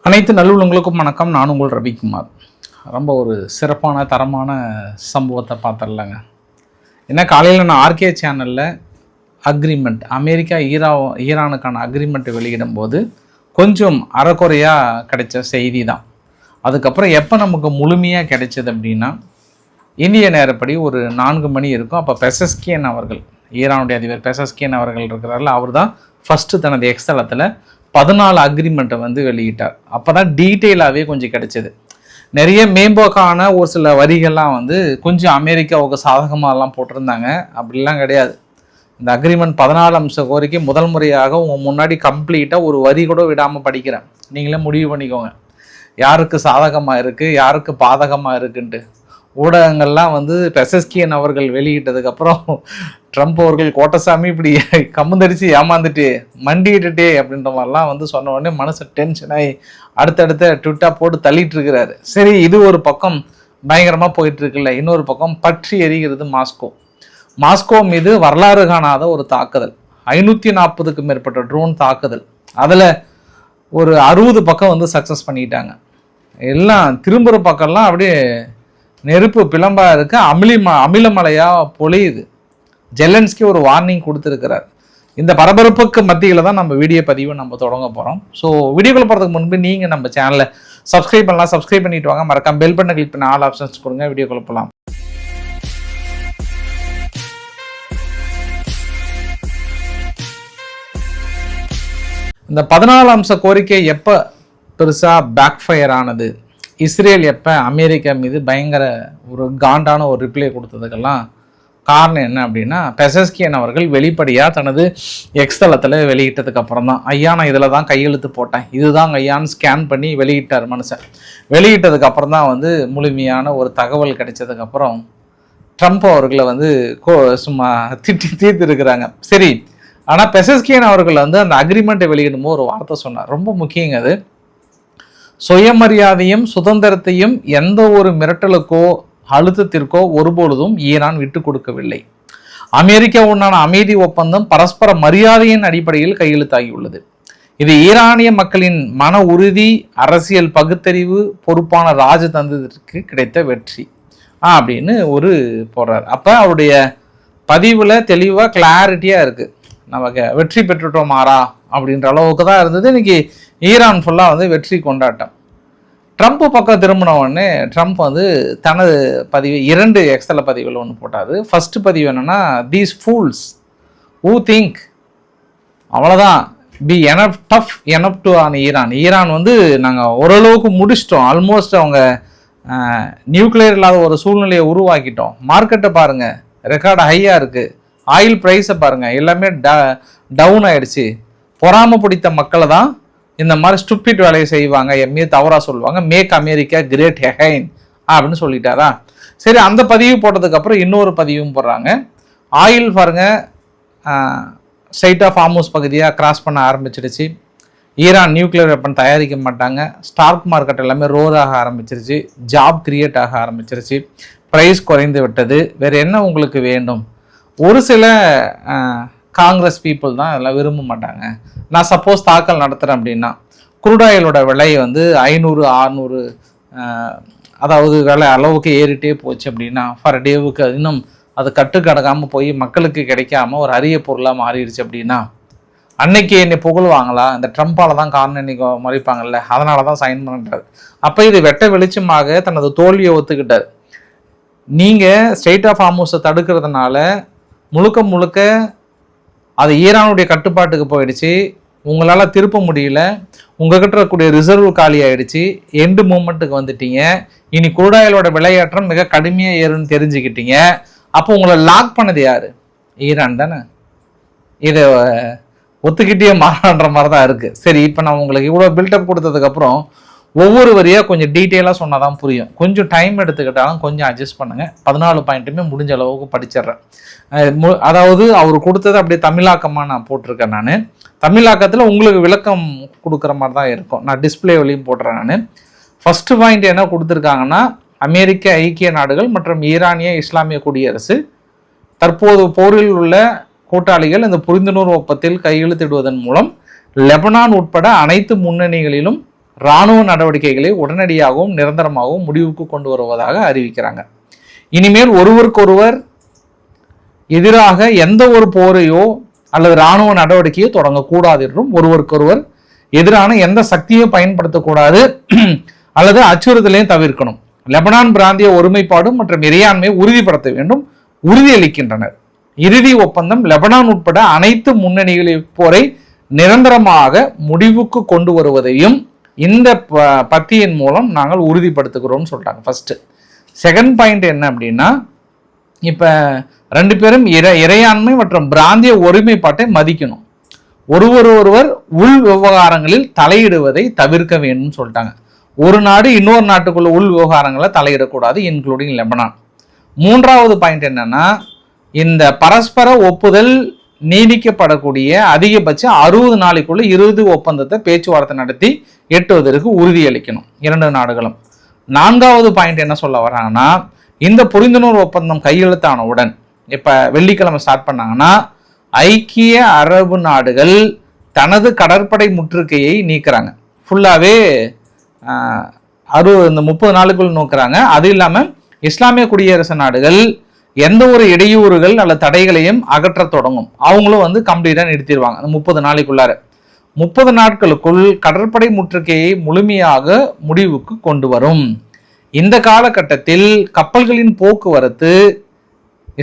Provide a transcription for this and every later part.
அனைத்து நல்லுள்ளங்களுக்கும் வணக்கம். நான் உங்கள் ரவிக்குமார். ரொம்ப ஒரு சிறப்பான தரமான சம்பவத்தை பார்த்துடலாங்க. ஏன்னா காலையில் நான் ஆர்கே சேனலில் அக்ரிமெண்ட் அமெரிக்கா ஈரானுக்கான அக்ரிமெண்ட் வெளியிடும்போது கொஞ்சம் அறக்குறையாக கிடைச்ச செய்தி தான். அதுக்கப்புறம் எப்போ நமக்கு முழுமையாக கிடைச்சது அப்படின்னா இந்திய நேரப்படி ஒரு 4 மணி இருக்கும். அப்போ பெசஸ்கியன் அவர்கள், ஈரானுடைய அதிபர் பெசஸ்கியன் அவர்கள் இருக்கிறார்கள். அவர் தான் ஃபஸ்ட்டு தனது எக்ஸ்தலத்தில் 14 அக்ரிமெண்ட்டை வெளியிட்டார். அப்போ தான் டீட்டெயிலாகவே கொஞ்சம் கிடைச்சிது. நிறைய மேம்போக்கான ஒரு சில வரிகள்லாம் கொஞ்சம் அமெரிக்காவுக்கு சாதகமாகலாம் போட்டிருந்தாங்க. அப்படிலாம் கிடையாது. இந்த அக்ரிமெண்ட் 14 அம்ச கோரிக்கை முதல் முறையாக உங்கள் முன்னாடி கம்ப்ளீட்டாக ஒரு வரி கூட விடாமல் படிக்கிறேன். நீங்களே முடிவு பண்ணிக்கோங்க யாருக்கு சாதகமாக இருக்குது யாருக்கு பாதகமாக இருக்குன்ட்டு. ஊடகங்கள்லாம் பெசஸ்கியன் அவர்கள் வெளியிட்டதுக்கப்புறம் ட்ரம்ப் அவர்கள் கோட்டசாமி இப்படி கம்முந்தடிச்சு ஏமாந்துட்டு மண்டிட்டுட்டே அப்படின்ற மாதிரிலாம் சொன்ன உடனே மனசு டென்ஷனாகி அடுத்தடுத்த ட்விட்டாக போட்டு தள்ளிட்டு இருக்கிறாரு. சரி, இது ஒரு பக்கம் பயங்கரமாக போயிட்டு இருக்குல்ல. இன்னொரு பக்கம் பற்றி எரிகிறது மாஸ்கோ மீது வரலாறு காணாத ஒரு தாக்குதல், 540க்கும் மேற்பட்ட ட்ரோன் தாக்குதல். அதில் ஒரு 60 பக்கம் சக்ஸஸ் பண்ணிட்டாங்க. எல்லாம் திரும்புகிற பக்கம்லாம் அப்படியே நெருப்பு பிளம்பாக இருக்கு, அமிலமலையாக பொழியுது. ஜெலன்ஸ்கி ஒரு வார்னிங் கொடுத்துருக்கிறார். இந்த பரபரப்புக்கு மத்தியில் தான் நம்ம வீடியோ பதிவை நம்ம தொடங்க போகிறோம். ஸோ வீடியோக்குள்ள போகிறதுக்கு முன்பு நீங்கள் நம்ம சேனலை சப்ஸ்கிரைப் பண்ணலாம். சப்ஸ்கிரைப் பண்ணிட்டு வாங்க. மறக்காம பெல் பட்டனை கிளிக் பண்ணி ஆல் ஆப்ஷன்ஸ் கொடுங்க. வீடியோக்குள்ள போகலாம். இந்த 14 அம்ச கோரிக்கை எப்போ பெருசாக பேக் ஃபயர் ஆனது, இஸ்ரேல் எப்போ அமெரிக்கா மீது பயங்கர ஒரு காண்டான ஒரு ரிப்ளை கொடுத்ததுக்கெல்லாம் காரணம் என்ன அப்படின்னா, பெசஸ்கியன் அவர்கள் வெளிப்படையாக தனது எக்ஸ்தலத்தில் வெளியிட்டதுக்கு அப்புறம் தான், ஐயா நான் இதில் தான் கையெழுத்து போட்டேன், இதுதான் ஐயான்னு ஸ்கேன் பண்ணி வெளியிட்டார் மனுஷன். வெளியிட்டதுக்கு அப்புறம் தான் முழுமையான ஒரு தகவல் கிடைச்சதுக்கப்புறம் ட்ரம்ப் அவர்களை சும்மா திட்டி தீர்த்து இருக்கிறாங்க. சரி, ஆனால் பெசஸ்கியன் அவர்கள் அந்த அக்ரிமெண்ட்டை வெளியிடும்போது ஒரு வார்த்தை சொன்னார், ரொம்ப முக்கியங்க. அது சுயமரியாதையும் சுதந்திரத்தையும் எந்த ஒரு மிரட்டலுக்கோ அழுத்தத்திற்கோ ஒருபொழுதும் ஈரான் விட்டு கொடுக்கவில்லை. அமெரிக்காவுடனான அமைதி ஒப்பந்தம் பரஸ்பர மரியாதையின் அடிப்படையில் கையெழுத்தாகியுள்ளது. இது ஈரானிய மக்களின் மன உறுதி, அரசியல் பகுத்தறிவு, பொறுப்பான ராஜதந்திரத்திற்கு கிடைத்த வெற்றி அப்படின்னு ஒரு போடுறார். அப்போ அவருடைய பதிவில் தெளிவாக கிளாரிட்டியாக இருக்குது. நமக்கு வெற்றி பெற்றுட்டோம் மாறா அப்படின்ற அளவுக்கு தான் இருந்தது. இன்னைக்கு ஈரான் ஃபுல்லாக வெற்றி கொண்டாட்டம். ட்ரம்ப் பக்கம் திரும்பின உடனே ட்ரம்ப் தனது பதிவு 2 எக்ஸ்தல பதிவில் ஒன்று போட்டார். ஃபர்ஸ்ட் பதிவு என்னென்னா, தீஸ் ஃபூல்ஸ் ஹூ திங்க் அவ்வளோதான் பி எனப் டஃப் எனப் டு ஆன் ஈரான் நாங்கள் ஓரளவுக்கு முடிச்சிட்டோம். ஆல்மோஸ்ட் அவங்க நியூக்ளியர் இல்லாத ஒரு சூழ்நிலையை உருவாக்கிட்டோம். மார்க்கெட்டை பாருங்கள், ரெக்கார்டு ஹையாக இருக்குது. ஆயில் ப்ரைஸை பாருங்கள், எல்லாமே டவுன் ஆகிடுச்சு. பொறாம பிடித்த மக்களை தான் இந்த மாதிரி ஸ்டூபிட் வேலையை செய்வாங்க, எம்ஏ தவறாக சொல்லுவாங்க, மேக் அமெரிக்கா கிரேட் ஹெகைன் அப்படின்னு சொல்லிட்டாரா. சரி, அந்த பதிவு போட்டதுக்கப்புறம் இன்னொரு பதிவும் போடுறாங்க. ஆயில் பாருங்கள், ஸ்ட்ரைட் ஆஃப் ஹார்முஸ் பகுதியாக கிராஸ் பண்ண ஆரம்பிச்சிடுச்சு. ஈரான் நியூக்ளியர் வெப்பன் தயாரிக்க மாட்டாங்க. ஸ்டாக் மார்க்கெட் எல்லாமே ரோர் ஆக ஆரம்பிச்சிருச்சு. ஜாப் கிரியேட் ஆக ஆரம்பிச்சிருச்சு. ப்ரைஸ் குறைந்து விட்டது. வேறு என்ன உங்களுக்கு வேண்டும்? ஒரு சில காங்கிரஸ் பீப்புள் தான் அதெல்லாம் விரும்ப மாட்டாங்க. நான் சப்போஸ் தாக்கல் நடத்துகிறேன் அப்படின்னா குரூடாயிலோட விலை 500 600 அதாவது விலை அளவுக்கு ஏறிட்டே போச்சு அப்படின்னா ஃபார் டேவுக்கு இன்னும் அது கட்டுக்கடக்காமல் போய் மக்களுக்கு கிடைக்காம ஒரு அரிய பொருளாக மாறிடுச்சு அப்படின்னா அன்னைக்கு என்னை புகழ்வாங்களா? இந்த ட்ரம்ப்பால் தான் காரணம் இன்னைக்கு மறைப்பாங்கல்ல, அதனால தான் சைன் பண்ணுறாரு. அப்போ இது வெட்ட வெளிச்சமாக தனது தோல்வியை ஒத்துக்கிட்டார். நீங்கள் ஸ்ட்ரைட் ஆஃப் ஹார்முஸை தடுக்கிறதுனால முழுக்க அது ஈரானுடைய கட்டுப்பாட்டுக்கு போயிடுச்சு. உங்களால் திருப்ப முடியல. உங்ககிட்ட இருக்கக்கூடிய ரிசர்வ் காலி ஆகிடுச்சு. எண்டு மூமெண்ட்டுக்கு வந்துட்டீங்க. இனி குரூடாயிலோட விலையேற்றம் மிக கடுமையாக ஏறுன்னு தெரிஞ்சுக்கிட்டீங்க. அப்போ உங்களை லாக் பண்ணது யார்? ஈரான் தானே. இதை ஒத்துக்கிட்டே மாறான்ற மாதிரி தான் இருக்குது. சரி, இப்போ நான் உங்களுக்கு இவ்வளோ பில்டப் கொடுத்ததுக்கப்புறம் ஒவ்வொரு வரியாக கொஞ்சம் டீட்டெயிலாக சொன்னால் தான் புரியும். கொஞ்சம் டைம் எடுத்துக்கிட்டாலும் கொஞ்சம் அட்ஜஸ்ட் பண்ணுங்கள். 14 பாயிண்ட்டுமே முடிஞ்ச அளவுக்கு படிச்சிடுறேன். அதாவது அவர் கொடுத்தது அப்படியே தமிழாக்கமாக நான் போட்டிருக்கேன். நான் தமிழாக்கத்தில் உங்களுக்கு விளக்கம் கொடுக்குற மாதிரி தான் இருக்கும். நான் டிஸ்பிளே வழியும் போடுறேன். நான் ஃபஸ்ட்டு பாயிண்ட் என்ன கொடுத்துருக்காங்கன்னா, அமெரிக்க ஐக்கிய நாடுகள் மற்றும் ஈரானிய இஸ்லாமிய குடியரசு தற்போது போரில் உள்ள கூட்டாளிகள் இந்த புரிந்துணர்வு ஒப்பந்தத்தில் கையெழுத்திடுவதன் மூலம் லெபனான் உட்பட அனைத்து முன்னணிகளிலும் இராணுவ நடவடிக்கைகளை உடனடியாகவும் நிரந்தரமாகவும் முடிவுக்கு கொண்டு வருவதாக அறிவிக்கிறாங்க. இனிமேல் ஒருவருக்கொருவர் எதிராக எந்த ஒரு போரையோ அல்லது இராணுவ நடவடிக்கையோ தொடங்கக்கூடாது என்றும், ஒருவருக்கொருவர் எதிரான எந்த சக்தியோ பயன்படுத்தக்கூடாது அல்லது அச்சுறுத்தலையும் தவிர்க்கணும். லெபனான் பிராந்திய ஒருமைப்பாடு மற்றும் இறையாண்மையை உறுதிப்படுத்த வேண்டும் உறுதியளிக்கின்றனர். இறுதி ஒப்பந்தம் லெபனான் உட்பட அனைத்து முன்னணிகளின் போரை நிரந்தரமாக முடிவுக்கு கொண்டு வருவதையும் இந்த பத்தியின் மூலம் நாங்கள் உறுதிப்படுத்துகிறோம்னு சொல்றாங்க. ஃபர்ஸ்ட். செகண்ட் பாயிண்ட் என்ன அப்படின்னா, இப்ப ரெண்டு பேரும் இறையாண்மை மற்றும் பிராந்திய ஒருமைப்பாட்டை மதிக்கணும், ஒருவர் உள் விவகாரங்களில் தலையிடுவதை தவிர்க்க வேண்டும் சொல்லிட்டாங்க. ஒரு நாடு இன்னொரு நாட்டுக்குள்ள உள் விவகாரங்களை தலையிடக்கூடாது, இன்க்ளூடிங் லெபனான். மூன்றாவது பாயிண்ட் என்னன்னா, இந்த பரஸ்பர ஒப்புதல் நீடிக்கப்படக்கூடிய அதிகபட்சம் 60 நாளைக்குள்ள இறுதி ஒப்பந்தத்தை பேச்சுவார்த்தை நடத்தி எட்டுவதற்கு உறுதியளிக்கணும் இரண்டு நாடுகளும். நான்காவது பாயிண்ட் என்ன சொல்ல வராங்கன்னா, இந்த புரிந்துணர்வு ஒப்பந்தம் கையெழுத்தானவுடன், இப்ப வெள்ளிக்கிழமை ஸ்டார்ட் பண்ணாங்கன்னா, ஐக்கிய அரபு நாடுகள் தனது கடற்படை முற்றுகையை நீக்கிறாங்க. ஃபுல்லாவே இந்த 30 நாளுக்குள் நோக்குறாங்க. அது இல்லாம இஸ்லாமிய குடியரசு நாடுகள் எந்த ஒரு இடையூறுகள் அல்லது தடைகளையும் அகற்ற தொடங்கும். அவங்களும் கம்ப்ளீட்டா நிறுத்திடுவாங்க அந்த 30 நாளைக்குள்ளார. 30 நாட்களுக்குள் கடற்படை முற்றுகையை முழுமையாக முடிவுக்கு கொண்டு வரும். இந்த காலகட்டத்தில் கப்பல்களின் போக்குவரத்து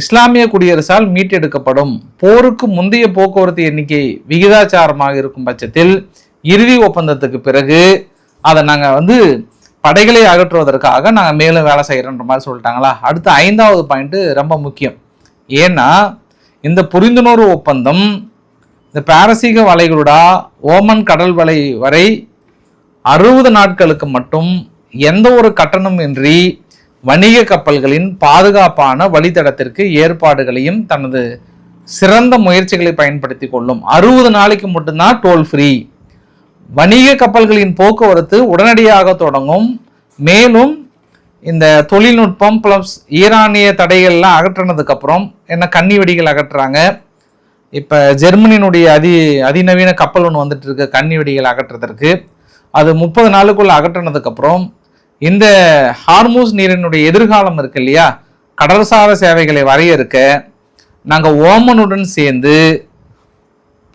இஸ்லாமிய குடியரசால் மீட்டெடுக்கப்படும். போருக்கு முந்தைய போக்குவரத்து எண்ணிக்கை விகிதாச்சாரமாக இருக்கும் பட்சத்தில் இறுதி ஒப்பந்தத்துக்கு பிறகு அதை நாங்கள் படைகளை அகற்றுவதற்காக நாங்கள் மேலும் வேலை செய்கிறோன்ற மாதிரி சொல்லிட்டாங்களா. அடுத்த 5வது பாயிண்ட் ரொம்ப முக்கியம். ஏன்னா இந்த புரிந்துணர்வு ஒப்பந்தம் இந்த பாரசீக வளைகுடா ஓமன் கடல் வலை வரை 60 நாட்களுக்கு மட்டும் எந்த ஒரு கட்டணம் இன்றி வணிக கப்பல்களின் பாதுகாப்பான வழித்தடத்திற்கு ஏற்பாடுகளையும் தனது சிறந்த முயற்சிகளை பயன்படுத்தி கொள்ளும். 60 நாளைக்கு மட்டும்தான் டோல் ஃப்ரீ. வணிக கப்பல்களின் போக்குவரத்து உடனடியாக தொடங்கும். மேலும் இந்த தொழில்நுட்பம் பிளஸ் ஈரானிய தடைகள்லாம் அகற்றினதுக்கு அப்புறம் என்ன கன்னி வெடிகள் அகற்றுறாங்க. இப்போ ஜெர்மனியினுடைய அதிநவீன கப்பல் ஒன்று வந்துட்டு இருக்கு கன்னி வெடிகள் அகற்றுறதற்கு. அது 30 நாளுக்குள்ள அகற்றினதுக்கு அப்புறம் இந்த ஹார்மூஸ் நீரினுடைய எதிர்காலம் இருக்கு இல்லையா, கடல்சார சேவைகளை வரையறுக்க நாங்கள் ஓமனுடன் சேர்ந்து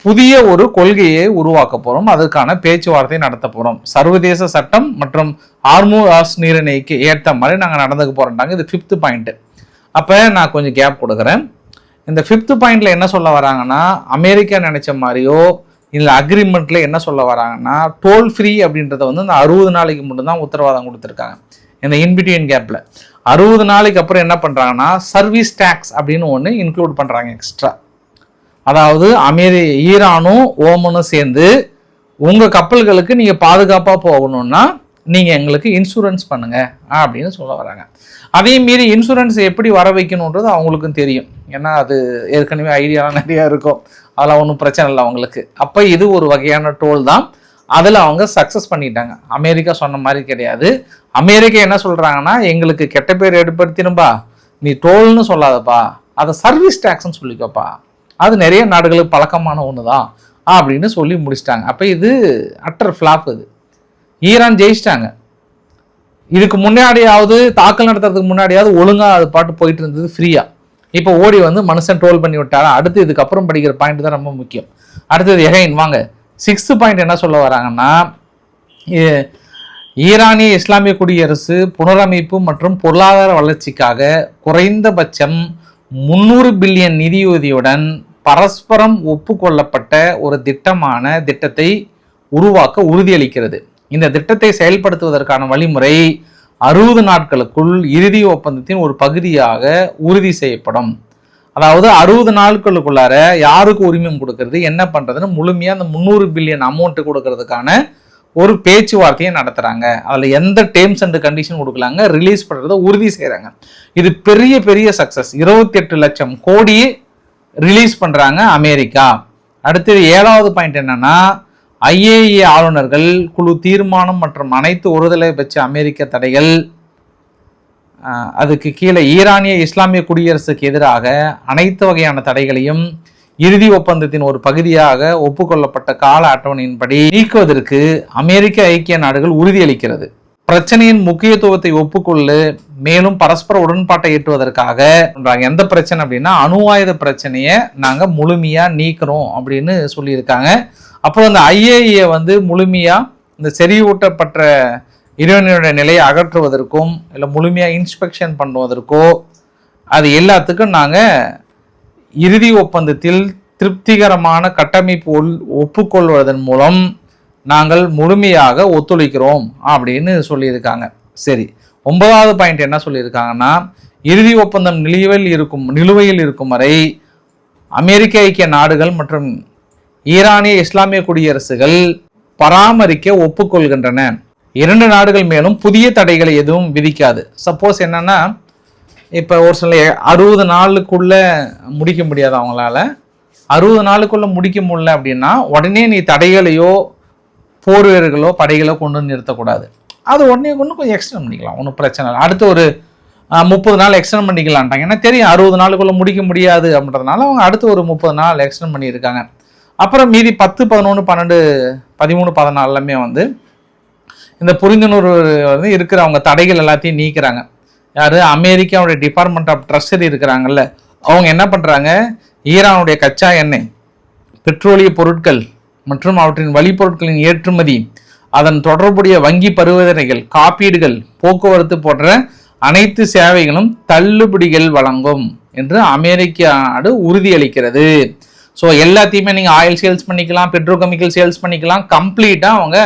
புதிய ஒரு கொள்கையை உருவாக்க போறோம். அதுக்கான பேச்சுவார்த்தை நடத்த போறோம். சர்வதேச சட்டம் மற்றும் ஹார்மூஸ் நீரிணைக்கு ஏற்ற மாதிரி நாங்கள் நடந்துக்க போறோம்ட்டாங்க. இது 5th பாயிண்ட். அப்ப நான் கொஞ்சம் கேப் கொடுக்குறேன். இந்த 5th பாயிண்ட்ல என்ன சொல்ல வராங்கன்னா, அமெரிக்கா நினைச்ச மாதிரியோ இந்த அக்ரிமெண்ட்ல என்ன சொல்ல வராங்கன்னா, டோல் ஃப்ரீ அப்படின்றத இந்த 60 நாளைக்கு மட்டும்தான் உத்தரவாதம் கொடுத்துருக்காங்க. இந்த இன்பிட்வீன் கேப்ல 60 நாளைக்கு அப்புறம் என்ன பண்றாங்கன்னா, சர்வீஸ் டேக்ஸ் அப்படின்னு ஒன்று இன்க்ளூட் பண்றாங்க எக்ஸ்ட்ரா. அதாவது ஈரானும் ஓமனும் சேர்ந்து உங்க கப்பல்களுக்கு நீங்க பாதுகாப்பா போகணும்னா நீங்க எங்களுக்கு இன்சூரன்ஸ் பண்ணுங்க அப்படின்னு சொல்ல வராங்க. அதே மீறி இன்சூரன்ஸ் எப்படி வர வைக்கணுன்றது அவங்களுக்கும் தெரியும். ஏன்னா அது ஏற்கனவே ஐடியாலாம் நிறைய இருக்கும். அதெல்லாம் ஒன்றும் பிரச்சனை இல்லை அவங்களுக்கு. அப்போ இது ஒரு வகையான டோல் தான். அதில் அவங்க சக்ஸஸ் பண்ணிட்டாங்க. அமெரிக்கா சொன்ன மாதிரி கிடையாது. அமெரிக்கா என்ன சொல்றாங்கன்னா, எங்களுக்கு கெட்ட பேர் ஏற்படுத்தினும்பா, நீ டோல்னு சொல்லாதப்பா, அதை சர்வீஸ் டேக்ஸ்ன்னு சொல்லிக்கப்பா, அது நிறைய நாடுகளுக்கு பழக்கமான ஒன்று தான் அப்படின்னு சொல்லி முடிச்சிட்டாங்க. அப்போ இது அட்டர் ஃப்ளாப். இது ஈரான் ஜெயிச்சிட்டாங்க. இதுக்கு முன்னாடியாவது தாக்கல் நடத்துறதுக்கு முன்னாடியாவது ஒழுங்கா அது பாட்டு போயிட்டு இருந்தது ஃப்ரீயா. இப்போ ஓடி மனுஷன் ட்ரோல் பண்ணி விட்டாரா. அடுத்து இதுக்கப்புறம் படிக்கிற பாயிண்ட் தான் ரொம்ப முக்கியம். அடுத்தது எகைன் வாங்க 6th பாயிண்ட் என்ன சொல்ல வராங்கன்னா, ஈரானிய இஸ்லாமிய குடியரசு புனரமைப்பு மற்றும் பொருளாதார வளர்ச்சிக்காக குறைந்தபட்சம் 300 பில்லியன் நிதியுதவியுடன் பரஸ்பரம் ஒப்புக்கொள்ளப்பட்ட ஒரு திட்டத்தை உருவாக்க உறுதியளிக்கிறது. இந்த திட்டத்தை செயல்படுத்துவதற்கான வழிமுறை 60 நாட்களுக்குள் இறுதி ஒப்பந்தத்தின் ஒரு பகுதியாக உறுதி செய்யப்படும். அதாவது 60 நாட்களுக்குள்ளார யாருக்கு உரிமம் கொடுக்கறது, என்ன பண்றதுன்னு முழுமையா அந்த 300 பில்லியன் அமௌண்ட் கொடுக்கறதுக்கான ஒரு பேச்சுவார்த்தையை நடத்துறாங்க. அதுல எந்த டேர்ம்ஸ் அண்ட் கண்டிஷன் கொடுக்கலாங்க, ரிலீஸ் பண்றதை உறுதி செய்யறாங்க. இது பெரிய சக்சஸ். 28 லட்சம் கோடி ரிலீஸ் பண்றாங்க அமெரிக்கா. அடுத்தது 7வது பாயிண்ட் என்னன்னா, ஐஏஏ ஆளுநர்கள் குழு தீர்மானம் மற்றும் அனைத்து ஒருதலை பட்ச அமெரிக்க தடைகள், அதுக்கு கீழே ஈரானிய இஸ்லாமிய குடியரசுக்கு எதிராக அனைத்து வகையான தடைகளையும் இறுதி ஒப்பந்தத்தின் ஒரு பகுதியாக ஒப்புக்கொள்ளப்பட்ட கால அட்டவணையின்படி நீக்குவதற்கு அமெரிக்க ஐக்கிய நாடுகள் உறுதியளிக்கிறது. பிரச்சனையின் முக்கியத்துவத்தை ஒப்புக்கொள்ளு, மேலும் பரஸ்பர உடன்பாட்டை எட்டுவதற்காக எந்த பிரச்சனை அப்படின்னா அணு ஆயுத பிரச்சனையை நாங்கள் முழுமையாக நீக்கிறோம் அப்படின்னு சொல்லியிருக்காங்க. அப்புறம் அந்த IAEA முழுமையாக இந்த செறிவூட்டப்பட்ட இறைவனுடைய நிலையை அகற்றுவதற்கும் இல்லை முழுமையாக இன்ஸ்பெக்ஷன் பண்ணுவதற்கோ அது எல்லாத்துக்கும் நாங்கள் இறுதி ஒப்பந்தத்தில் திருப்திகரமான கட்டமைப்பு ஒப்புக்கொள்வதன் மூலம் நாங்கள் முழுமையாக ஒத்துழைக்கிறோம் அப்படின்னு சொல்லியிருக்காங்க. சரி, 9வது பாயிண்ட் என்ன சொல்லியிருக்காங்கன்னா, இறுதி ஒப்பந்தம் நிலுவையில் இருக்கும் வரை அமெரிக்க ஐக்கிய நாடுகள் மற்றும் ஈரானிய இஸ்லாமிய குடியரசுகள் பராமரிக்க ஒப்புக்கொள்கின்றன. 2 நாடுகள் மேலும் புதிய தடைகளை எதுவும் விதிக்காது. சப்போஸ் என்னன்னா, இப்போ ஒரு சில 60 நாளுக்குள்ள முடிக்க முடியாது, அவங்களால 60 நாளுக்குள்ள முடிக்க முடியல அப்படின்னா உடனே நீ தடைகளையோ போர் வீரர்களோ படைகளோ கொண்டு நிறுத்தக்கூடாது. அது உடனே கொண்டு கொஞ்சம் எக்ஸ்டெண்ட் பண்ணிக்கலாம், ஒன்றும் பிரச்சனை இல்லை. அடுத்து ஒரு 30 நாள் எக்ஸ்டெண்ட் பண்ணிக்கலான்ட்டாங்க. ஏன்னா தெரியும் 60 நாளுக்குள்ள முடிக்க முடியாது அப்படின்றதுனால அவங்க அடுத்து ஒரு 30 நாள் எக்ஸ்டெண்ட் பண்ணியிருக்காங்க. அப்புறம் மீதி 10, 11, 12, 13, 14 இந்த புரிந்துணர்வு இருக்கிற அவங்க தடைகள் எல்லாத்தையும் நீக்கிறாங்க. யார்? அமெரிக்காவுடைய டிபார்ட்மெண்ட் ஆஃப் ட்ரெஷரி இருக்கிறாங்கல்ல, அவங்க என்ன பண்ணுறாங்க, ஈரானுடைய கச்சா எண்ணெய், பெட்ரோலிய பொருட்கள் மற்றும் அவற்றின் வழிப்பொருட்களின் ஏற்றுமதி, அதன் தொடர்புடைய வங்கி பரிவர்த்தனைகள், காப்பீடுகள், போக்குவரத்து போன்ற அனைத்து சேவைகளும் தள்ளுபடிகள் வழங்கும் என்று அமெரிக்க நாடு உறுதியளிக்கிறது. ஸோ எல்லாத்தையுமே நீங்கள் ஆயில் சேல்ஸ் பண்ணிக்கலாம், பெட்ரோகெமிக்கல் சேல்ஸ் பண்ணிக்கலாம், கம்ப்ளீட்டாக அவங்க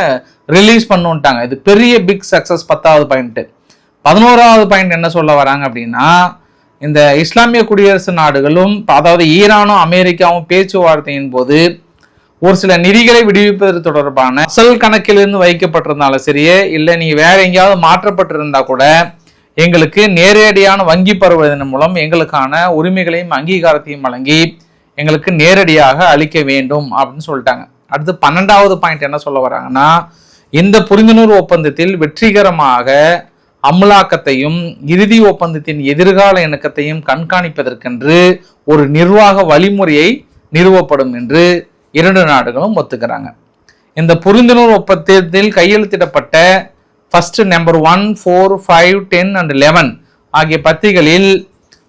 ரிலீஸ் பண்ணுட்டாங்க. இது பெரிய பிக் சக்ஸஸ். 10வது பாயிண்ட்டு. 11வது பாயிண்ட் என்ன சொல்ல வராங்க அப்படின்னா, இந்த இஸ்லாமிய குடியரசு நாடுகளும் அதாவது ஈரானும் அமெரிக்காவும் பேச்சுவார்த்தையின் போது ஒரு சில நிதிகளை விடுவிப்பது தொடர்பான அசல் கணக்கிலிருந்து வைக்கப்பட்டிருந்தாலும் சரியே, இல்லை நீ வேற எங்கேயாவது மாற்றப்பட்டிருந்தா கூட எங்களுக்கு நேரடியான வங்கி பரிவர்த்தனை மூலம் எங்களுக்கான உரிமைகளையும் அங்கீகாரத்தையும் வழங்கி எங்களுக்கு நேரடியாக அளிக்க வேண்டும் அப்படின்னு சொல்லிட்டாங்க. அடுத்து 12வது பாயிண்ட் என்ன சொல்ல வராங்கன்னா, இந்த புரிந்துணர்வு ஒப்பந்தத்தில் வெற்றிகரமாக அமலாக்கத்தையும் இறுதி ஒப்பந்தத்தின் எதிர்கால இணக்கத்தையும் கண்காணிப்பதற்கென்று ஒரு நிர்வாக வழிமுறையை நிறுவப்படும் என்று 2 நாடுகளும் ஒத்துக்கிறாங்க. இந்த புரிந்துணர்வு ஒப்பந்தத்தில் கையெழுத்திடப்பட்ட ஃபர்ஸ்ட் நம்பர் 1, 4, 5, 10 and 11 ஆகிய பத்திகளில்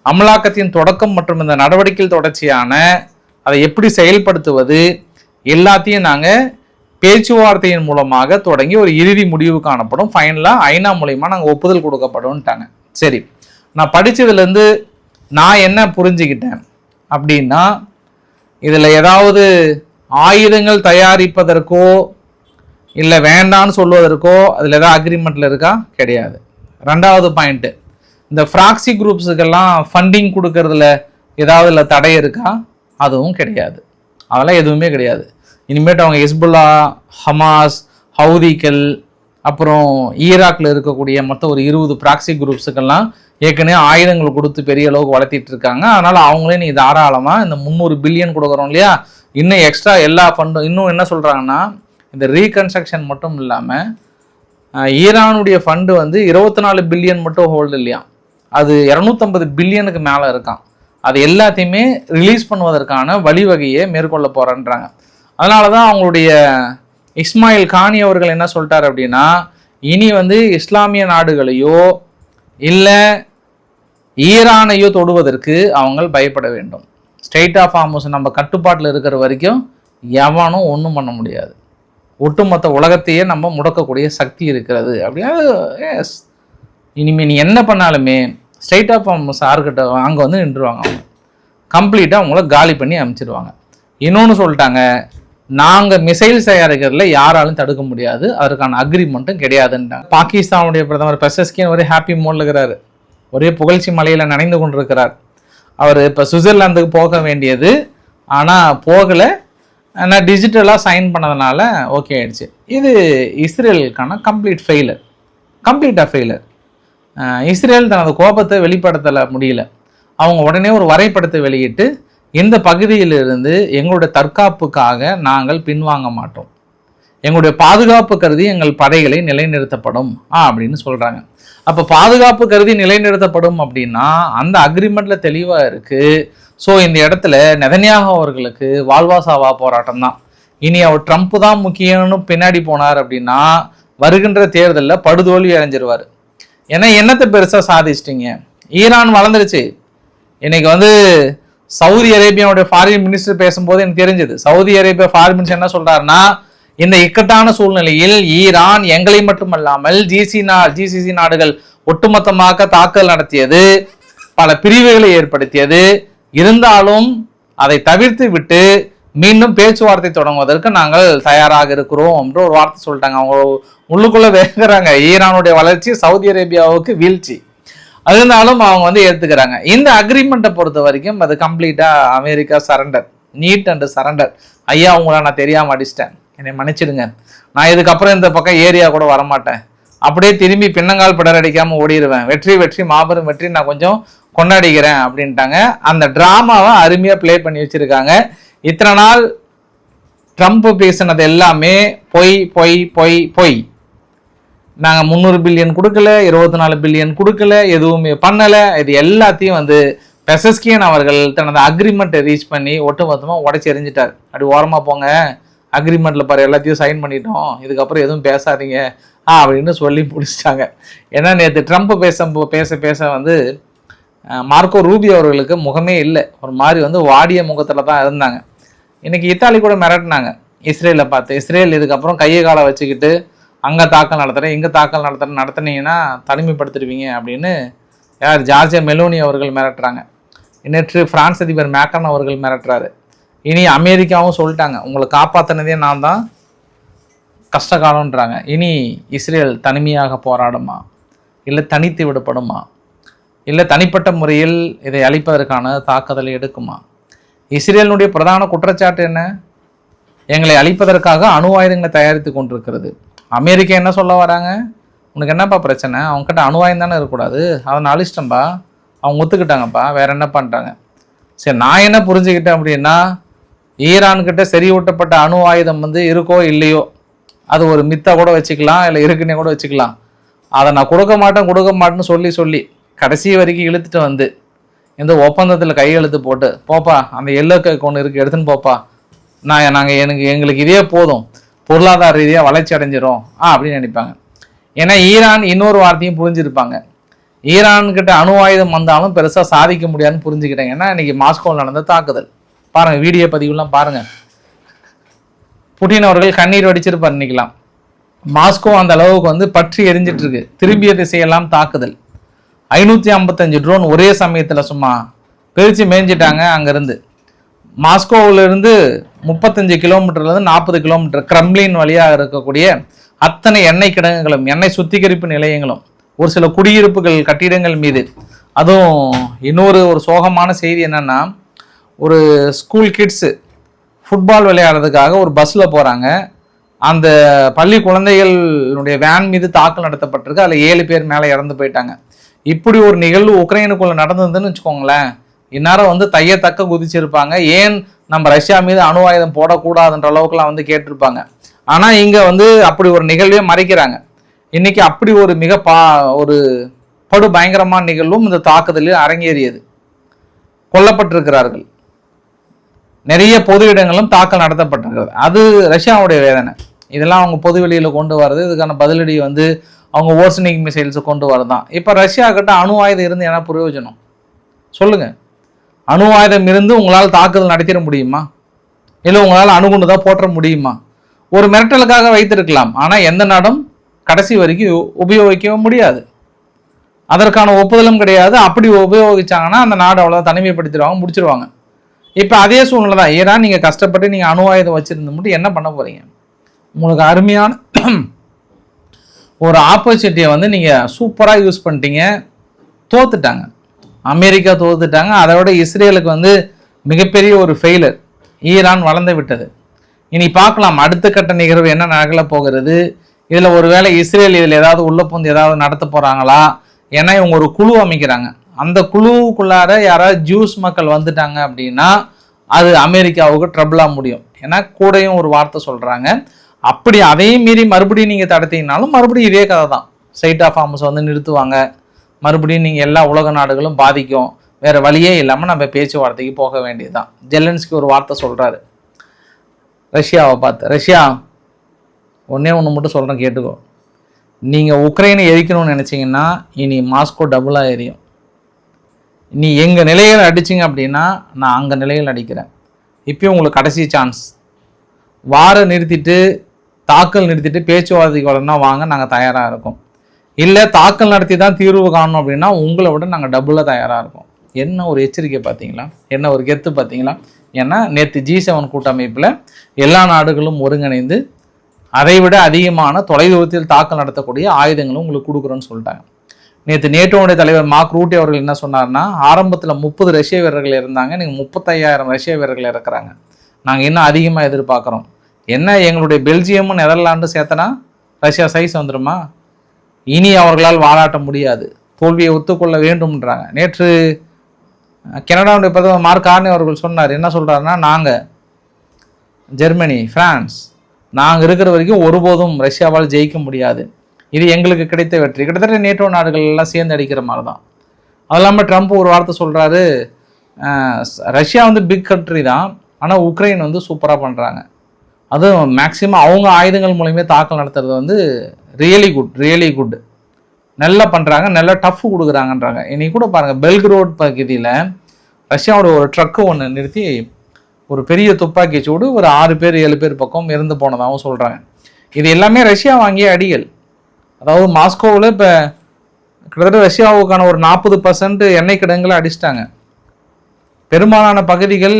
அமலாக்கத்தின் தொடக்கம் மற்றும் இந்த நடவடிக்கையில் தொடர்ச்சியான அதை எப்படி செயல்படுத்துவது எல்லாத்தையும் நாங்கள் பேச்சுவார்த்தையின் மூலமாக தொடங்கி ஒரு இறுதி முடிவு காணப்படும். ஃபைனலாக ஐநா மூலமா நாங்கள் ஒப்புதல் கொடுக்கப்படும்ட்டாங்க. சரி, நான் படித்ததுலேருந்து நான் என்ன புரிஞ்சுக்கிட்டேன் அப்படின்னா, இதில் ஏதாவது ஆயுதங்கள் தயாரிப்பதற்கோ இல்லை வேண்டான்னு சொல்வதற்கோ அதில் ஏதாவது அக்ரிமெண்ட்டில் இருக்கா? கிடையாது. 2வது பாயிண்ட்டு, இந்த ஃப்ராக்சி குரூப்ஸுக்கெல்லாம் ஃபண்டிங் கொடுக்கறதுல ஏதாவது இல்லை தடை இருக்கா? அதுவும் கிடையாது. அதெல்லாம் எதுவுமே கிடையாது. இனிமேட்டு அவங்க ஹிஸ்புல்லா, ஹமாஸ், ஹவுதிகள், அப்புறம் ஈராக்கில் இருக்கக்கூடிய மொத்தம் ஒரு 20 ப்ராக்சி குரூப்ஸுக்கெல்லாம் ஏற்கனவே ஆயுதங்கள் கொடுத்து பெரிய அளவுக்கு வளர்த்திட்டு இருக்காங்க. அதனால் அவங்களே நீ தாராளமாக இந்த 300 பில்லியன் கொடுக்குறோம் இல்லையா, இன்னும் எக்ஸ்ட்ரா எல்லா ஃபண்டும் இன்னும் என்ன சொல்கிறாங்கன்னா, இந்த ரீகன்ஸ்ட்ரக்ஷன் மட்டும் இல்லாமல் ஈரானுடைய ஃபண்டு 24 பில்லியன் மட்டும் ஹோல்டு இல்லையா, அது 250 பில்லியனுக்கு மேலே இருக்கான். அது எல்லாத்தையுமே ரிலீஸ் பண்ணுவதற்கான வழிவகையை மேற்கொள்ள போகிறேன்றாங்க. அதனால தான் அவங்களுடைய இஸ்மாயில் கானி அவர்கள் என்ன சொல்லிட்டார் அப்படின்னா, இனி இஸ்லாமிய நாடுகளையோ இல்லை ஈரானையோ தொடுவதற்கு அவங்க பயப்பட வேண்டும். ஸ்ட்ரெயிட் ஆஃப் ஹார்முஸ் நம்ம கட்டுப்பாட்டில் இருக்கிற வரைக்கும் எவனும் ஒன்றும் பண்ண முடியாது. ஒட்டுமொத்த உலகத்தையே நம்ம முடக்கக்கூடிய சக்தி இருக்கிறது அப்படின்னா, எஸ், இனிமேல் நீ என்ன பண்ணாலுமே ஸ்ட்ரெயிட் ஆஃப் ஹார்முஸ் யாருக்கிட்ட அங்கே நின்றுவாங்க. அவங்க கம்ப்ளீட்டாக அவங்கள காலி பண்ணி அனுப்பிச்சிடுவாங்க. இன்னொன்று சொல்லிட்டாங்க, நாங்கள் மிசைல் தயாரிக்கிறதுல யாராலும் தடுக்க முடியாது, அதற்கான அக்ரிமெண்ட்டும் கிடையாதுன்ட்டாங்க. பாகிஸ்தானுடைய பிரதமர் பெசஸ்கின் ஒரே ஹாப்பி மோடில் இருக்கிறாரு, ஒரே புகழ்ச்சி மலையில் நனைந்து கொண்டிருக்கிறார். அவர் இப்போ சுவிட்சர்லாந்துக்கு போக வேண்டியது, ஆனால் போகலை, ஆனால் டிஜிட்டலாக சைன் பண்ணதுனால ஓகே ஆயிடுச்சு. இது இஸ்ரேலுக்கான கம்ப்ளீட்டாக ஃபெயிலர். இஸ்ரேல் தனது கோபத்தை வெளிப்படுத்தலை முடியல. அவங்க உடனே ஒரு வரைபடத்தை வெளியிட்டு, இந்த பகுதியிலிருந்து எங்களுடைய தற்காப்புக்காக நாங்கள் பின்வாங்க மாட்டோம், எங்களுடைய பாதுகாப்பு கருதி எங்கள் படைகளை நிலைநிறுத்தப்படும் அப்படின்னு சொல்கிறாங்க. அப்போ பாதுகாப்பு கருதி நிலைநிறுத்தப்படும் அப்படின்னா அந்த அக்ரிமெண்ட்டில் தெளிவாக இருக்குது, ஸோ இந்த இடத்துல நெதன்யாகு அவர்களுக்கு வாழ்வாசாவா போராட்டம் தான். இனி அவர் ட்ரம்ப் தான் முக்கியம்னு பின்னாடி போனார் அப்படின்னா வருகின்ற தேர்தலில் படுதோல்வி அடைஞ்சிருவார். ஏன்னா என்னத்தை பெருசாக சாதிச்சிட்டிங்க? ஈரான் வளர்ந்துருச்சு. இன்னைக்கு சவுதி அரேபியாவுடைய ஃபாரின் மினிஸ்டர் பேசும்போது எனக்கு தெரிஞ்சது, சவுதி அரேபியா ஃபாரின் மினிஸ்டர் என்ன சொல்றாருன்னா, இந்த இக்கட்டான சூழ்நிலையில் ஈரான் எங்களை மட்டுமல்லாமல் ஜிசிசி நாடுகள் ஒட்டுமொத்தமாக தாக்குதல் நடத்தியது, பல பிரிவுகளை ஏற்படுத்தியது. இருந்தாலும் அதை தவிர்த்து விட்டு மீண்டும் பேச்சுவார்த்தை தொடங்குவதற்கு நாங்கள் தயாராக இருக்கிறோம் என்று ஒரு வார்த்தை சொல்லிட்டாங்க. அவங்க உள்ளுக்குள்ள வேகிறாங்க, ஈரானுடைய வளர்ச்சி சவுதி அரேபியாவுக்கு வீழ்ச்சி. இருந்தாலும் அவங்க ஏற்றுக்கிறாங்க. இந்த அக்ரிமெண்ட்டை பொறுத்த வரைக்கும் அது கம்ப்ளீட்டா அமெரிக்கா சரண்டர், நீட் அண்ட் சரண்டர். ஐயா உங்களை நான் தெரியாம அடிச்சிட்டேன், என்னை மன்னிச்சிடுங்க, நான் இதுக்கப்புறம் இந்த பக்கம் ஏரியா கூட வரமாட்டேன், அப்படியே திரும்பி பின்னங்கால் பிடர் அடிக்காம ஓடிடுவேன், வெற்றி மாபெரும் வெற்றி நான் கொஞ்சம் கொண்டாடிக்கிறேன் அப்படின்ட்டாங்க. அந்த டிராமாவை அருமையா பிளே பண்ணி வச்சிருக்காங்க. இத்தனை நாள் ட்ரம்ப் பேசினது எல்லாமே பொய் பொய் பொய் பொய். நாங்கள் 300 பில்லியன் கொடுக்கல, 24 பில்லியன் கொடுக்கல, எதுவுமே பண்ணலை. இது எல்லாத்தையும் பெசஸ்கியன் அவர்கள் தனது அக்ரிமெண்ட்டை ரீச் பண்ணி ஒட்டுமொத்தமாக உடச்சி எறிஞ்சிட்டார். அப்படி ஓரமாக போங்க, அக்ரிமெண்ட்டில் பாரு எல்லாத்தையும் சைன் பண்ணிட்டோம், இதுக்கப்புறம் எதுவும் பேசாதீங்க அப்படின்னு சொல்லி முடிச்சிட்டாங்க. ஏன்னா நேற்று ட்ரம்ப் பேச மார்க்கோ ரூபியோ அவர்களுக்கு முகமே இல்லை, ஒரு மாதிரி வாடிய முகத்தில் தான் இருந்தாங்க. இன்னைக்கு இத்தாலி கூட மிரட்டினாங்க இஸ்ரேலை பார்த்து, இஸ்ரேல் இதுக்கப்புறம் கையை காலை வச்சுக்கிட்டு அங்கே தாக்கல் நடத்துகிறேன் இங்கே தாக்கல் நடத்துனீங்கன்னா தனிமைப்படுத்திடுவீங்க அப்படின்னு யார் ஜார்ஜியா மெலோனி அவர்கள் மிரட்டுறாங்க. நேற்று பிரான்ஸ் அதிபர் மேக்ரான் அவர்கள் மிரட்டுறாரு. இனி அமெரிக்காவும் சொல்லிட்டாங்க, உங்களை காப்பாற்றினதே நான் தான், கஷ்டகாலன்றாங்க. இனி இஸ்ரேல் தனிமையாக போராடுமா, இல்லை தனித்து விடப்படுமா, இல்லை தனிப்பட்ட முறையில் இதை அழிப்பதற்கான தாக்குதலை எடுக்குமா? இஸ்ரேலினுடைய பிரதான குற்றச்சாட்டு என்ன? எங்களை அழிப்பதற்காக அணு ஆயுதங்களை தயாரித்து கொண்டிருக்கிறது. அமெரிக்கா என்ன சொல்ல வராங்க? உனக்கு என்னப்பா பிரச்சனை, அவங்ககிட்ட அணு ஆயுதம் தானே இருக்கக்கூடாது, அவன் அழிச்சிட்டம்பா, அவங்க ஒத்துக்கிட்டாங்கப்பா, வேற என்ன பண்ணுறாங்க? சரி, நான் என்ன புரிஞ்சுக்கிட்டேன் அப்படின்னா, ஈரான்கிட்ட செறிவூட்டப்பட்ட அணு ஆயுதம் இருக்கோ இல்லையோ, அது ஒரு மித்தா கூட வச்சுக்கலாம், இல்லை இருக்குன்னே கூட வச்சுக்கலாம். அதை நான் கொடுக்க மாட்டேன்னு சொல்லி கடைசி வரைக்கும் இழுத்துட்டு இந்த ஒப்பந்தத்தில் கையெழுத்து போட்டு போப்பா, அந்த எல்லோ கேக் ஒன்று இருக்குது எடுத்துன்னு போப்பா, எங்களுக்கு இதே போதும், பொருளாதார ரீதியாக வளர்ச்சி அடைஞ்சிரும் அப்படின்னு நினைப்பாங்க. ஏன்னா ஈரான் இன்னொரு வார்த்தையும் புரிஞ்சிருப்பாங்க, ஈரான்கிட்ட அணு ஆயுதம் வந்தாலும் பெருசாக சாதிக்க முடியாதுன்னு புரிஞ்சுக்கிட்டாங்க. ஏன்னா இன்னைக்கு மாஸ்கோவில் நடந்த தாக்குதல் பாருங்க, வீடியோ பதிவுலாம் பாருங்க, புட்டின் அவர்கள் கண்ணீர் வடிச்சிருப்பார். நினைக்கலாம் மாஸ்கோ அந்த அளவுக்கு பற்றி எரிஞ்சிட்டு இருக்கு. திரும்பிய திசையெல்லாம் தாக்குதல், 555 ட்ரோன் ஒரே சமயத்தில் சும்மா பிரித்து மேய்ஞ்சிட்டாங்க. அங்கேருந்து மாஸ்கோவிலிருந்து 35 கிலோமீட்டர்லேருந்து 40 கிலோமீட்டர் கிரெம்லின் வழியாக இருக்கக்கூடிய அத்தனை எண்ணெய் கிடங்குகளும் எண்ணெய் சுத்திகரிப்பு நிலையங்களும் ஒரு சில குடியிருப்புகள் கட்டிடங்கள் மீது. அதுவும் இன்னொரு சோகமான செய்தி என்னன்னா, ஒரு ஸ்கூல் கிட்ஸு ஃபுட்பால் விளையாடுறதுக்காக ஒரு பஸ்ஸில் போகிறாங்க. அந்த பள்ளி குழந்தைகளுடைய வேன் மீது தாக்குதல் நடத்தப்பட்டிருக்கு. அதில் 7 பேர் மேலே இறந்து போயிட்டாங்க. இப்படி ஒரு நிகழ்வு உக்ரைனுக்குள்ள நடந்ததுன்னு வச்சுக்கோங்களேன், இந்நேரம் தையத்தக்க குதிச்சிருப்பாங்க. ஏன் நம்ம ரஷ்யா மீது அணு ஆயுதம் போடக்கூடாதுன்ற அளவுக்குலாம் கேட்டிருப்பாங்க. ஆனால் இங்கே அப்படி ஒரு நிகழ்வே மறைக்கிறாங்க. இன்னைக்கு அப்படி ஒரு ஒரு படு பயங்கரமான நிகழ்வும் இந்த தாக்குதலில் அரங்கேறியது. கொல்லப்பட்டிருக்கிறார்கள். நிறைய பொது இடங்களும் தாக்கல் நடத்தப்பட்டிருக்கிறது. அது ரஷ்யாவுடைய வேதனை. இதெல்லாம் அவங்க பொது வெளியில் கொண்டு வர்றது, இதுக்கான பதிலடி அவங்க ஓர்சனிக் மிசைல்ஸை கொண்டு வரதான். இப்போ ரஷ்யா கிட்ட அணு ஆயுதம் இருந்து என்ன பிரயோஜனம் சொல்லுங்க? அணு ஆயுதம் இருந்து உங்களால் தாக்குதல் நடத்திட முடியுமா? இல்லை உங்களால் அணுகுண்டு தான் போற்ற முடியுமா? ஒரு மிரட்டலுக்காக வைத்திருக்கலாம், ஆனால் எந்த நாடும் கடைசி வரைக்கும் உபயோகிக்கவும் முடியாது, அதற்கான ஒப்புதலும் கிடையாது. அப்படி உபயோகிச்சாங்கன்னா அந்த நாடு அவ்வளோதான் தனிமைப்படுத்திடுவாங்க, முடிச்சிருவாங்க. இப்போ அதே சூழ்நிலை தான் ஈரான். நீங்கள் கஷ்டப்பட்டு நீங்கள் அணு ஆயுதம் வச்சுருந்து மட்டும் என்ன பண்ண போகிறீங்க? உங்களுக்கு அருமையான ஒரு ஆப்பர்ச்சுனிட்டியை நீங்கள் சூப்பராக யூஸ் பண்ணிட்டீங்க, தோத்துட்டாங்க. அமெரிக்கா தோத்துட்டாங்க. அதை விட இஸ்ரேலுக்கு மிகப்பெரிய ஒரு ஃபெயிலர், ஈரான் வளர்ந்து விட்டது. இனி பார்க்கலாம் அடுத்த கட்ட நிகழ்வு என்ன நகல போகிறது. இதில் ஒருவேளை இஸ்ரேல் இதில் ஏதாவது உள்ள பூந்து ஏதாவது நடத்த போகிறாங்களா? ஏன்னா இவங்க ஒரு குழு அமைக்கிறாங்க. அந்த குழுவுக்குள்ளார யாராவது ஜூஸ் மக்கள் வந்துட்டாங்க அப்படின்னா அது அமெரிக்காவுக்கு ட்ரபிளாக முடியும். ஏன்னா கூடையும் ஒரு வார்த்தை சொல்கிறாங்க. அப்படி அதையும் மீறி மறுபடியும் நீங்கள் தடுத்தீங்கனாலும் மறுபடியும் இதே கதை தான். ஸ்ட்ரைட் ஆஃப் ஹார்மஸ் நிறுத்துவாங்க. மறுபடியும் நீங்கள் எல்லா உலக நாடுகளும் பாதிக்கும். வேறு வழியே இல்லாமல் நம்ம பேச்சுவார்த்தைக்கு போக வேண்டியது தான். ஜெலன்ஸ்கி ஒரு வார்த்தை சொல்கிறாரு ரஷ்யாவை பார்த்து, ரஷ்யா ஒன்றே ஒன்று மட்டும் சொல்கிறேன் கேட்டுக்கோ, நீங்கள் உக்ரைனை எரிக்கணும்னு நினச்சிங்கன்னா இனி மாஸ்கோ டபுளாக எரியும். நீ எங்கள் நிலையில் அடிச்சிங்க அப்படின்னா நான் அங்கே நிலையில் அடிக்கிறேன். இப்போயும் உங்களுக்கு கடைசி சான்ஸ், வாரை நிறுத்திட்டு தாக்கல் நிறுத்திட்டு பேச்சுவார்த்தைக்கு வரணும்னா வாங்க, நாங்கள் தயாராக இருக்கோம். இல்லை தாக்கல் நடத்தி தான் தீர்வு காணணும் அப்படின்னா உங்களை விட நாங்கள் டபுளாக தயாராக இருக்கோம். என்ன ஒரு எச்சரிக்கை பார்த்தீங்களா, என்ன ஒரு கெத்து பார்த்தீங்களா? ஏன்னா நேற்று G7 கூட்டமைப்பில் எல்லா நாடுகளும் ஒருங்கிணைந்து அதைவிட அதிகமான தொலைதூரத்தில் தாக்கல் நடத்தக்கூடிய ஆயுதங்களும் உங்களுக்கு கொடுக்குறோன்னு சொல்லிட்டாங்க. நேற்று நேட்டோடைய தலைவர் மார்க் ரூட்டே அவர்கள் என்ன சொன்னார்னா, ஆரம்பத்தில் 30 ரஷ்ய வீரர்கள் இருந்தாங்க, நீங்கள் 35,000 ரஷ்ய வீரர்கள் இருக்கிறாங்க, நாங்கள் இன்னும் அதிகமாக எதிர்பார்க்குறோம். என்ன எங்களுடைய பெல்ஜியமும் நெதர்லாண்டு சேர்த்தனா ரஷ்யா சைஸ் வந்துடுமா? இனி அவர்களால் வாலாட்ட முடியாது, தோல்வியை ஒத்துக்கொள்ள வேண்டும்ன்றாங்க. நேற்று கனடாவுடைய பிரதமர் மார்க் கார்னே அவர்கள் சொன்னார், என்ன சொல்கிறாருன்னா, நாங்கள் ஜெர்மனி, பிரான்ஸ், நாங்கள் இருக்கிற வரைக்கும் ஒருபோதும் ரஷ்யாவால் ஜெயிக்க முடியாது, இது எங்களுக்கு கிடைத்த வெற்றி. கிட்டத்தட்ட நேட்டோ நாடுகள் எல்லாம் சேர்ந்து அடிக்கிற மாதிரி தான். அது இல்லாமல் ட்ரம்ப் ஒரு வார்த்தை சொல்கிறாரு, ரஷ்யா பிக் கண்ட்ரி தான், ஆனால் உக்ரைன் சூப்பராக பண்ணுறாங்க, அதுவும் மேக்சிமம் அவங்க ஆயுதங்கள் மூலமே தாக்கல் நடத்துறது ரியலி குட், நல்லா பண்ணுறாங்க, நல்லா டஃப் கொடுக்குறாங்கன்றாங்க. இன்னைக்கு கூட பாருங்கள், பெல்கிரோட் பகுதியில் ரஷ்யாவோட ஒரு ட்ரக்கு ஒன்று நிறுத்தி ஒரு பெரிய துப்பாக்கி சூடு ஒரு 6 பேர் 7 பேர் பக்கம் இறந்து போனதாகவும் சொல்கிறாங்க. இது எல்லாமே ரஷ்யா வாங்கிய அடிகள். அதாவது மாஸ்கோவில் இப்போ கிட்டத்தட்ட ரஷ்யாவுக்கான ஒரு 40% எண்ணெய் கிடங்குகளை அடிச்சிட்டாங்க. பெரும்பாலான பகுதிகள்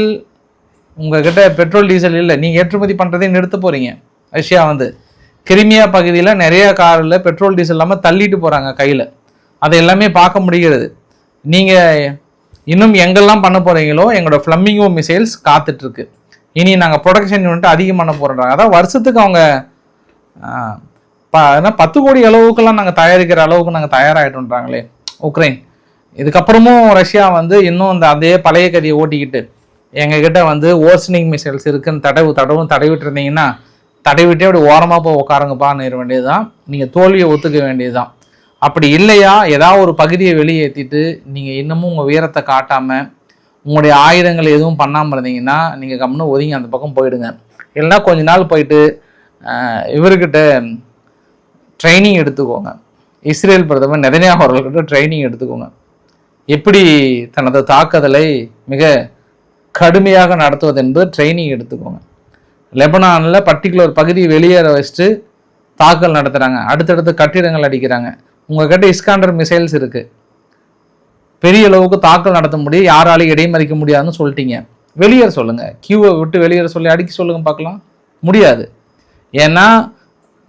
உங்கள்கிட்ட பெட்ரோல் டீசல் இல்லை, நீங்கள் ஏற்றுமதி பண்ணுறதையும் நிறுத்த போகிறீங்க. ரஷ்யா கிரிமியா பகுதியில் நிறைய காரில் பெட்ரோல் டீசல் இல்லாமல் தள்ளிட்டு போகிறாங்க கையில், அதை எல்லாமே பார்க்க முடிகிறது. நீங்கள் இன்னும் எங்கெல்லாம் பண்ண போகிறீங்களோ எங்களோட ஃப்ளமிங்கோ மிசைல்ஸ் காத்துட்ருக்கு, இனி நாங்கள் ப்ரொடக்ஷன் யூனிட் அதிகம் பண்ண போகிறோன்றாங்க. அதான் வருஷத்துக்கு அவங்க 10 கோடி அளவுக்குலாம் நாங்கள் தயாரிக்கிற அளவுக்கு நாங்கள் தயாராகிட்டோன்றாங்களே உக்ரைன். இதுக்கப்புறமும் ரஷ்யா இன்னும் அதே பழைய கதையை ஓட்டிக்கிட்டு எங்ககிட்ட ஓர்சனிங் மிசைல்ஸ் இருக்குன்னு தடவிட்டு இருந்தீங்கன்னா தடவிட்டே அப்படி ஓரமாக போய் உட்காருங்கப்பான்னு இருக்க வேண்டியது தான், நீங்கள் தோல்வியை ஒத்துக்க வேண்டியது தான். அப்படி இல்லையா ஏதாவது ஒரு பகுதியை வெளியேற்றிட்டு நீங்கள் இன்னமும் உங்கள் வீரத்தை காட்டாமல் உங்களுடைய ஆயுதங்கள் எதுவும் பண்ணாமல் இருந்தீங்கன்னா நீங்கள் கம்முன்னு ஒதுங்கி அந்த பக்கம் போயிடுங்க. இல்லைன்னா கொஞ்ச நாள் போயிட்டு இவர்கிட்ட ட்ரைனிங் எடுத்துக்கோங்க, இஸ்ரேல் பிரதமர் நெதன்யாஹூ அவர்கள்கிட்ட ட்ரைனிங் எடுத்துக்கோங்க, எப்படி தனது தாக்குதலை மிக கடுமையாக நடத்துவது என்பது ட்ரைனிங் எடுத்துக்கோங்க. லெபனானில் பர்டிகுலர் பகுதியை வெளியேற வச்சுட்டு தாக்கல் நடத்துகிறாங்க, அடுத்தடுத்து கட்டிடங்கள் அடிக்கிறாங்க. உங்கள்கிட்ட இஸ்காண்டர் மிசைல்ஸ் இருக்குது, பெரிய அளவுக்கு தாக்கல் நடத்த முடியும், யாராலையும் இடைமறிக்க முடியாதுன்னு சொல்லிட்டீங்க, வெளியேற சொல்லுங்கள், கியூவை விட்டு வெளியேற சொல்லி அடிக்க சொல்லுங்க பார்க்கலாம். முடியாது, ஏன்னா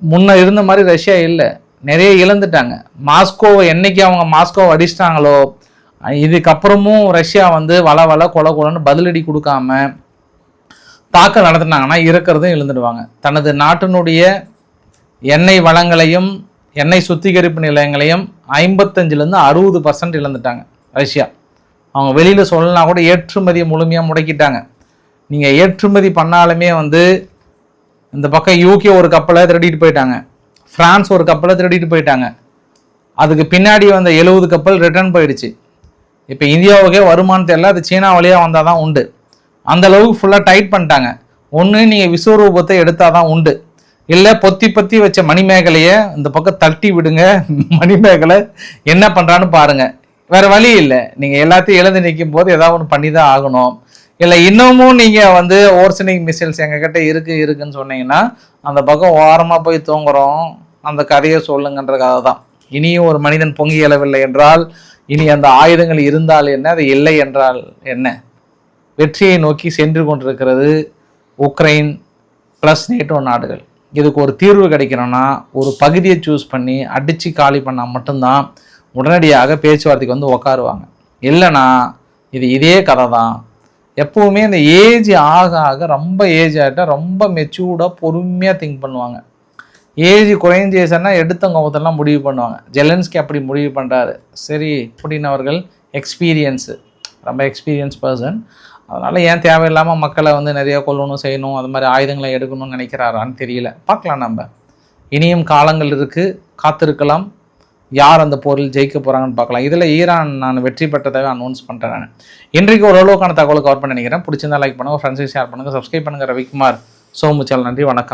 முன்ன இருந்த மாதிரி ரஷ்யா இல்லை, நிறைய இழந்துட்டாங்க. மாஸ்கோவை என்னைக்கு அவங்க மாஸ்கோவை அடிச்சிட்டாங்களோ இதுக்கப்புறமும் ரஷ்யா வள கொலன்னு பதிலடி கொடுக்காம தாக்கல் நடத்தினாங்கன்னா இருக்கிறதும் இழந்துடுவாங்க. தனது நாட்டினுடைய எண்ணெய் வளங்களையும் எண்ணெய் சுத்திகரிப்பு நிலையங்களையும் 55% 60% இழந்துட்டாங்க ரஷ்யா. அவங்க வெளியில் சொல்லலாம் கூட ஏற்றுமதியை முழுமையாக முடக்கிட்டாங்க. நீங்கள் ஏற்றுமதி பண்ணாலுமே இந்த பக்கம் யூகே ஒரு கப்பலை திருடிட்டு போயிட்டாங்க, ஃப்ரான்ஸ் ஒரு கப்பலை திருடிட்டு போயிட்டாங்க, அதுக்கு பின்னாடி 70 கப்பல் ரிட்டர்ன் போயிடுச்சு. இப்போ இந்தியாவுக்கே வருமானு தெரியல, அது சீனா வழியாக வந்தால் தான் உண்டு. அந்த அளவுக்கு ஃபுல்லாக டைட் பண்ணிட்டாங்க. ஒன்று நீங்கள் விஸ்வரூபத்தை எடுத்தால் தான் உண்டு, இல்லை பொத்தி வச்ச மணிமேகலையை இந்த பக்கம் தட்டி விடுங்க, மணிமேகலை என்ன பண்ணுறான்னு பாருங்கள். வேறு வழி இல்லை, நீங்கள் எல்லாத்தையும் இழந்து நிற்கும் போது ஏதாவது ஒன்று பண்ணி தான் ஆகணும். இல்லை இன்னமும் நீங்கள் ஓர்சனிங் மிசைல்ஸ் எங்ககிட்ட இருக்குன்னு சொன்னீங்கன்னா அந்த பக்கம் ஓரமாக போய் தூங்குறோம், அந்த கதையை சொல்லுங்கன்ற கதை தான். இனியும் ஒரு மனிதன் பொங்கி எழவில்லை என்றால் இனி அந்த ஆயுதங்கள் இருந்தால் என்ன, அது இல்லை என்றால் என்ன? வெற்றியை நோக்கி சென்று கொண்டிருக்கிறது உக்ரைன் ப்ளஸ் நேட்டோ நாடுகள். இதுக்கு ஒரு தீர்வு கிடைக்கணும்னா ஒரு பகுதியை சூஸ் பண்ணி அடித்து காலி பண்ணால் மட்டும்தான் உடனடியாக பேச்சுவார்த்தைக்கு உக்காருவாங்க. இல்லைனா இதே கதை தான். எப்போவுமே இந்த ஏஜ் ஆக ரொம்ப ஏஜ் ஆகிட்டால் ரொம்ப மெச்சூர்டாக பொறுமையாக திங்க் பண்ணுவாங்க. ஏஜ் குறைஞ்சேசன்னா எடுத்தவங்க ஒருத்தெல்லாம் முடிவு பண்ணுவாங்க. ஜெலன்ஸ்கி அப்படி முடிவு பண்ணுறாரு. சரி, புடின் அவர்கள் ரொம்ப எக்ஸ்பீரியன்ஸ் பர்சன், அதனால் ஏன் தேவையில்லாமல் மக்களை நிறைய கொல்லணும் செய்யணும், அது மாதிரி ஆயுதங்களை எடுக்கணும்னு நினைக்கிறாரான்னு தெரியல. பார்க்கலாம், நம்ம இனியும் காலங்கள் இருக்குது, காத்திருக்கலாம். யார் அந்த போரில் ஜெயிக்க போகிறாங்கன்னு பார்க்கலாம். இதில் ஈரான் நான் வெற்றி பெற்றதாக அனௌன்ஸ் பண்ணுறேன். நான் இன்றைக்கு ஓரளவுக்கான தகவலை கவர் பண்ணி நினைக்கிறேன். பிடிச்சிருந்தா லைக் பண்ணுங்கள், ஃப்ரெண்ட்ஸுக்கு ஷேர் பண்ணுங்கள், சப்ஸ்கிரைப் பண்ணுங்கள். ரவிக்குமார் சோமுச்சல். நன்றி, வணக்கம்.